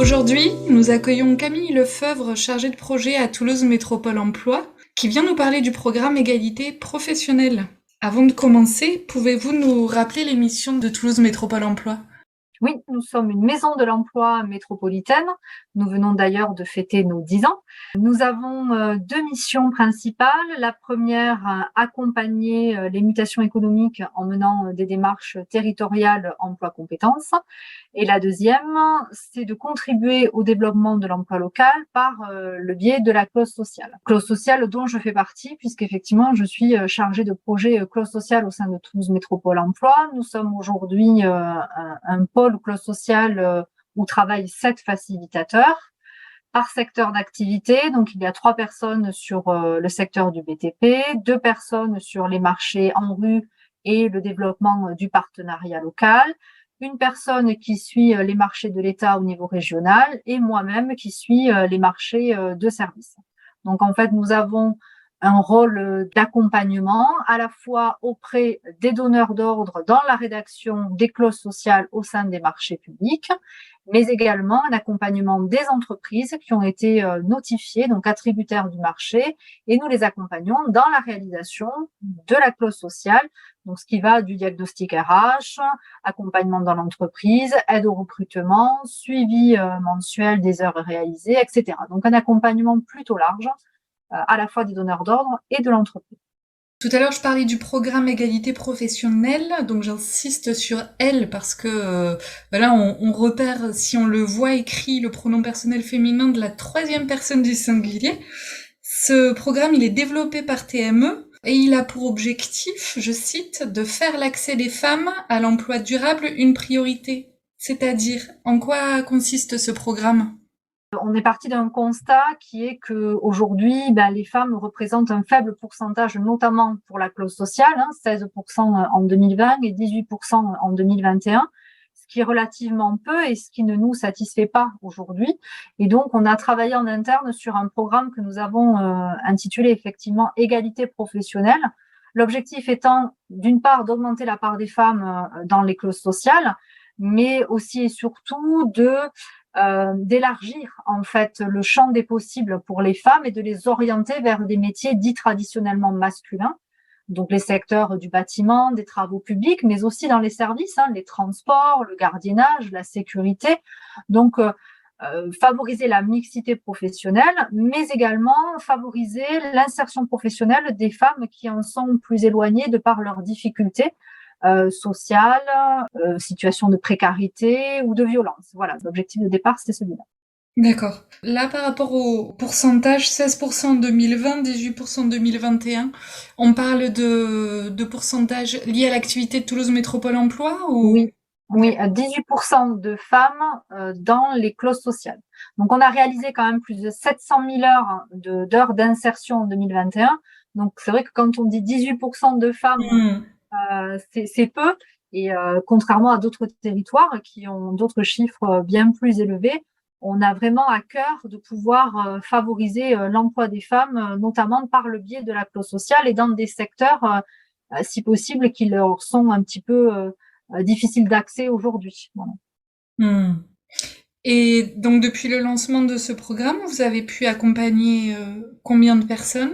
Aujourd'hui, nous accueillons Camille Lefeuvre, chargée de projet à Toulouse Métropole Emploi, qui vient nous parler du programme Égalité professionnelle. Avant de commencer, pouvez-vous nous rappeler les missions de Toulouse Métropole Emploi ? Oui, nous sommes une maison de l'emploi métropolitaine. Nous venons d'ailleurs de fêter nos 10 ans. Nous avons deux missions principales. La première, accompagner les mutations économiques en menant des démarches territoriales emploi-compétences. Et la deuxième, c'est de contribuer au développement de l'emploi local par le biais de la clause sociale. Clause sociale dont je fais partie, puisqu'effectivement, je suis chargée de projet clause sociale au sein de Toulouse Métropole Emploi. Nous sommes aujourd'hui un pôle clause sociale où travaillent 7 facilitateurs par secteur d'activité. Donc, il y a 3 personnes sur le secteur du BTP, 2 personnes sur les marchés en rue et le développement du partenariat local, une personne qui suit les marchés de l'État au niveau régional et moi-même qui suis les marchés de services. Donc, en fait, nous avons un rôle d'accompagnement à la fois auprès des donneurs d'ordre dans la rédaction des clauses sociales au sein des marchés publics, mais également un accompagnement des entreprises qui ont été notifiées, donc attributaires du marché, et nous les accompagnons dans la réalisation de la clause sociale, donc ce qui va du diagnostic RH, accompagnement dans l'entreprise, aide au recrutement, suivi mensuel des heures réalisées, etc. Donc un accompagnement plutôt large, à la fois des donneurs d'ordre et de l'entreprise. Tout à l'heure, je parlais du programme Égalité professionnelle, donc j'insiste sur elle parce que là, on repère, si on le voit écrit, le pronom personnel féminin de la 3e personne du singulier. Ce programme, il est développé par TME et il a pour objectif, je cite, de faire l'accès des femmes à l'emploi durable une priorité. C'est-à-dire, en quoi consiste ce programme ? On est parti d'un constat qui est que aujourd'hui, les femmes représentent un faible pourcentage, notamment pour la clause sociale, 16% en 2020 et 18% en 2021, ce qui est relativement peu et ce qui ne nous satisfait pas aujourd'hui. Et donc, on a travaillé en interne sur un programme que nous avons intitulé effectivement Égalité professionnelle. L'objectif étant, d'une part, d'augmenter la part des femmes dans les clauses sociales, mais aussi et surtout d'élargir en fait le champ des possibles pour les femmes et de les orienter vers des métiers dits traditionnellement masculins, donc les secteurs du bâtiment, des travaux publics, mais aussi dans les services, les transports, le gardiennage, la sécurité. Donc favoriser la mixité professionnelle, mais également favoriser l'insertion professionnelle des femmes qui en sont plus éloignées de par leurs difficultés sociale, situation de précarité ou de violence. Voilà, l'objectif de départ, c'était celui-là. D'accord. Là, par rapport au pourcentage, 16% en 2020, 18% en 2021, on parle de pourcentage lié à l'activité de Toulouse Métropole Emploi ou... Oui, 18% de femmes dans les clauses sociales. Donc, on a réalisé quand même plus de 700 000 heures d'heures d'insertion en 2021. Donc, c'est vrai que quand on dit 18% de femmes, c'est peu. Et contrairement à d'autres territoires qui ont d'autres chiffres bien plus élevés, on a vraiment à cœur de pouvoir favoriser l'emploi des femmes, notamment par le biais de la clause sociale et dans des secteurs, si possible, qui leur sont un petit peu difficiles d'accès aujourd'hui. Voilà. Et donc, depuis le lancement de ce programme, vous avez pu accompagner combien de personnes ?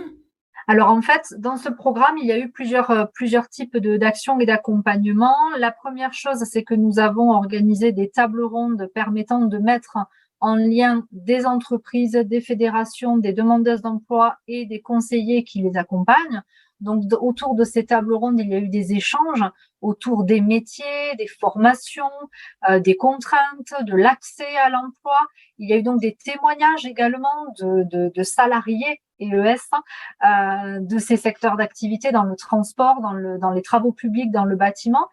Alors en fait, dans ce programme, il y a eu plusieurs types d'actions et d'accompagnement. La première chose, c'est que nous avons organisé des tables rondes permettant de mettre en lien des entreprises, des fédérations, des demandeuses d'emploi et des conseillers qui les accompagnent. Donc autour de ces tables rondes, il y a eu des échanges autour des métiers, des formations, des contraintes, de l'accès à l'emploi. Il y a eu donc des témoignages également de salariés EES de ces secteurs d'activité dans le transport, dans les travaux publics, dans le bâtiment.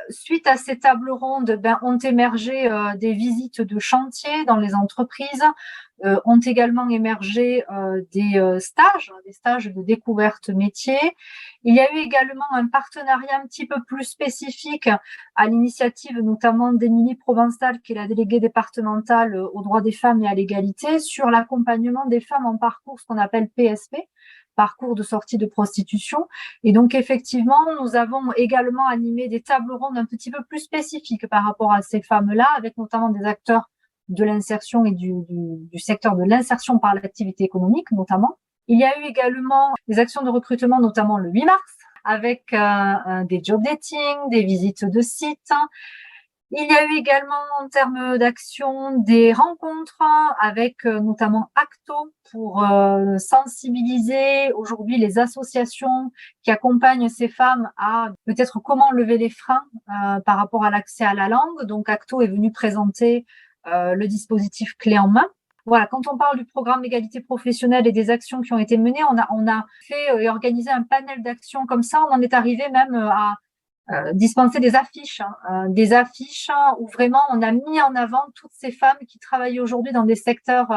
Suite à ces tables rondes, ont émergé des visites de chantier dans les entreprises, ont également émergé des stages de découverte métier. Il y a eu également un partenariat un petit peu plus spécifique à l'initiative notamment d'Émilie Provençal, qui est la déléguée départementale aux droits des femmes et à l'égalité, sur l'accompagnement des femmes en parcours, ce qu'on appelle PSP, parcours de sortie de prostitution. Et donc, effectivement, nous avons également animé des tables rondes un petit peu plus spécifiques par rapport à ces femmes-là, avec notamment des acteurs de l'insertion et du secteur de l'insertion par l'activité économique notamment. Il y a eu également des actions de recrutement, notamment le 8 mars, avec des job dating, des visites de sites. Il y a eu également, en termes d'action, des rencontres avec notamment Acto pour sensibiliser aujourd'hui les associations qui accompagnent ces femmes à peut-être comment lever les freins par rapport à l'accès à la langue. Donc Acto est venu présenter le dispositif clé en main. Voilà, quand on parle du programme égalité professionnelle et des actions qui ont été menées, on a fait et organisé un panel d'actions comme ça. On en est arrivé même à dispenser des affiches où vraiment on a mis en avant toutes ces femmes qui travaillent aujourd'hui dans des secteurs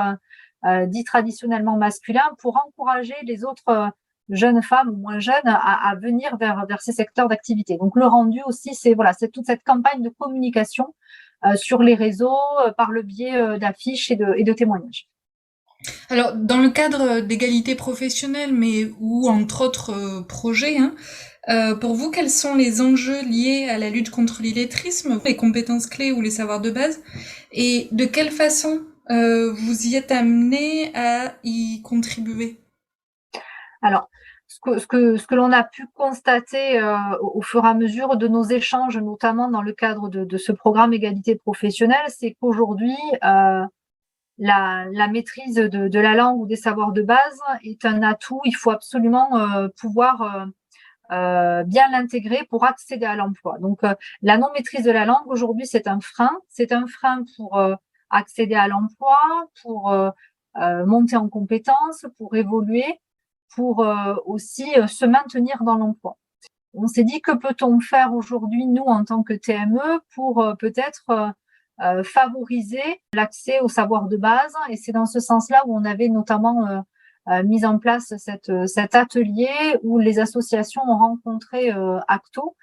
dits traditionnellement masculins pour encourager les autres jeunes femmes ou moins jeunes à venir vers ces secteurs d'activité. Donc le rendu aussi, c'est toute cette campagne de communication sur les réseaux par le biais d'affiches et de témoignages. Alors, dans le cadre d'égalité professionnelle, mais ou entre autres projets, hein, pour vous, quels sont les enjeux liés à la lutte contre l'illettrisme, les compétences clés ou les savoirs de base, et de quelle façon vous y êtes amené à y contribuer? Alors, ce que l'on a pu constater au fur et à mesure de nos échanges, notamment dans le cadre de ce programme égalité professionnelle, c'est qu'aujourd'hui, la maîtrise de la langue ou des savoirs de base est un atout. Il faut absolument pouvoir bien l'intégrer pour accéder à l'emploi. Donc, la non-maîtrise de la langue, aujourd'hui, c'est un frein. C'est un frein pour accéder à l'emploi, pour monter en compétences, pour évoluer, pour aussi se maintenir dans l'emploi. On s'est dit, que peut-on faire aujourd'hui, nous, en tant que TME, pour peut-être favoriser l'accès aux savoirs de base. Et c'est dans ce sens-là où on avait notamment mis en place cet atelier où les associations ont rencontré Acto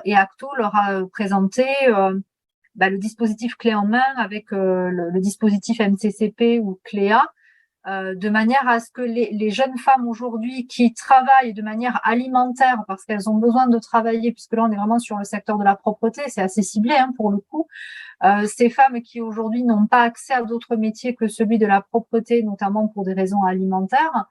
et Acto leur a présenté le dispositif clé en main avec le dispositif MCCP ou Cléa, de manière à ce que les jeunes femmes aujourd'hui qui travaillent de manière alimentaire parce qu'elles ont besoin de travailler, puisque là on est vraiment sur le secteur de la propreté, c'est assez ciblé pour le coup, ces femmes qui aujourd'hui n'ont pas accès à d'autres métiers que celui de la propreté, notamment pour des raisons alimentaires,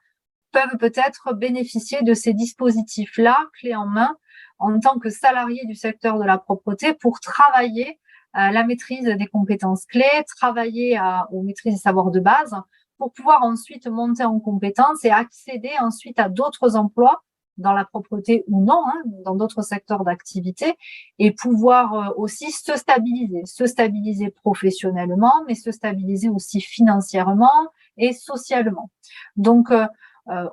peuvent peut-être bénéficier de ces dispositifs-là, clés en main, en tant que salariés du secteur de la propreté pour travailler à la maîtrise des compétences clés, travailler aux maîtrises des savoirs de base, pour pouvoir ensuite monter en compétences et accéder ensuite à d'autres emplois dans la propreté ou non, dans d'autres secteurs d'activité, et pouvoir aussi se stabiliser professionnellement, mais se stabiliser aussi financièrement et socialement. Donc,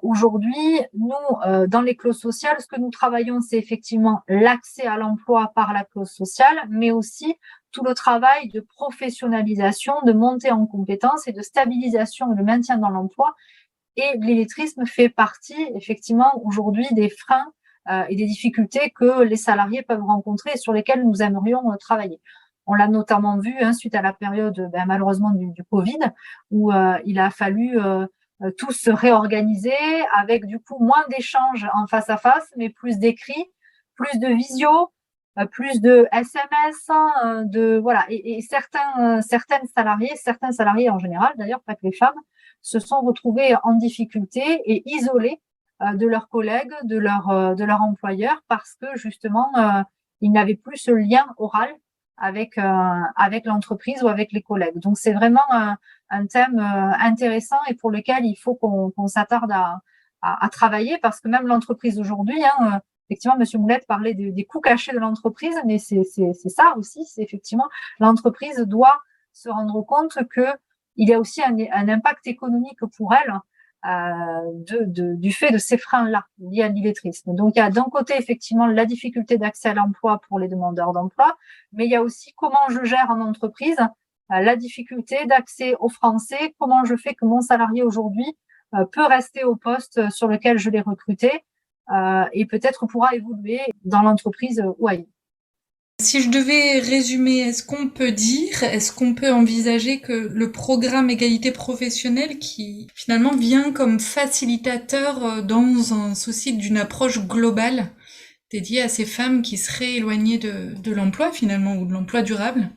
aujourd'hui, nous, dans les clauses sociales, ce que nous travaillons, c'est effectivement l'accès à l'emploi par la clause sociale, mais aussi tout le travail de professionnalisation, de montée en compétences et de stabilisation et de maintien dans l'emploi. Et l'illettrisme fait partie, effectivement, aujourd'hui des freins et des difficultés que les salariés peuvent rencontrer et sur lesquels nous aimerions travailler. On l'a notamment vu suite à la période, malheureusement, du Covid, où il a fallu tous se réorganiser avec du coup moins d'échanges en face à face, mais plus d'écrits, plus de visio, plus de SMS, et certains certains salariés en général, d'ailleurs pas que les femmes, se sont retrouvés en difficulté et isolés de leurs collègues, de leur employeur, parce que justement ils n'avaient plus ce lien oral avec l'entreprise ou avec les collègues. Donc c'est vraiment un thème intéressant et pour lequel il faut qu'on s'attarde à travailler, parce que même l'entreprise aujourd'hui, effectivement, Monsieur Moulette parlait des coûts cachés de l'entreprise, mais c'est ça aussi, c'est effectivement l'entreprise doit se rendre compte que il y a aussi un impact économique pour elle du fait de ces freins-là liés à l'illettrisme. Donc, il y a d'un côté, effectivement, la difficulté d'accès à l'emploi pour les demandeurs d'emploi, mais il y a aussi comment je gère en entreprise la difficulté d'accès aux Français, comment je fais que mon salarié aujourd'hui peut rester au poste sur lequel je l'ai recruté et peut-être pourra évoluer dans l'entreprise ou ailleurs. Si je devais résumer, est-ce qu'on peut envisager que le programme égalité professionnelle qui finalement vient comme facilitateur dans un souci d'une approche globale dédiée à ces femmes qui seraient éloignées de l'emploi finalement ou de l'emploi durable?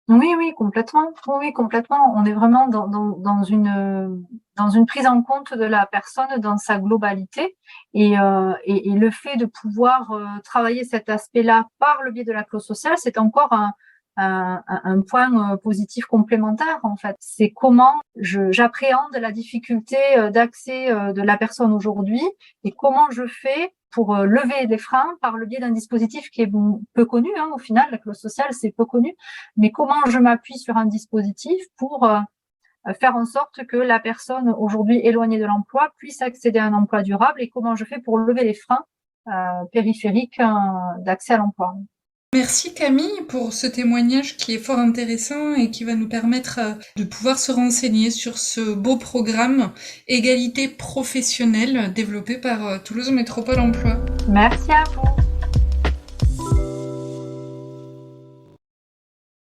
Oui, oui, complètement. Oui, oui, complètement. On est vraiment dans une prise en compte de la personne dans sa globalité et le fait de pouvoir travailler cet aspect-là par le biais de la clause sociale, c'est encore un point positif complémentaire en fait. C'est comment j'appréhende la difficulté d'accès de la personne aujourd'hui et comment je fais pour lever les freins par le biais d'un dispositif qui est peu connu. Hein, au final, la clause sociale, c'est peu connu. Mais comment je m'appuie sur un dispositif pour faire en sorte que la personne aujourd'hui éloignée de l'emploi puisse accéder à un emploi durable et comment je fais pour lever les freins périphériques d'accès à l'emploi. Merci Camille pour ce témoignage qui est fort intéressant et qui va nous permettre de pouvoir se renseigner sur ce beau programme Égalité professionnelle développé par Toulouse Métropole Emploi. Merci à vous.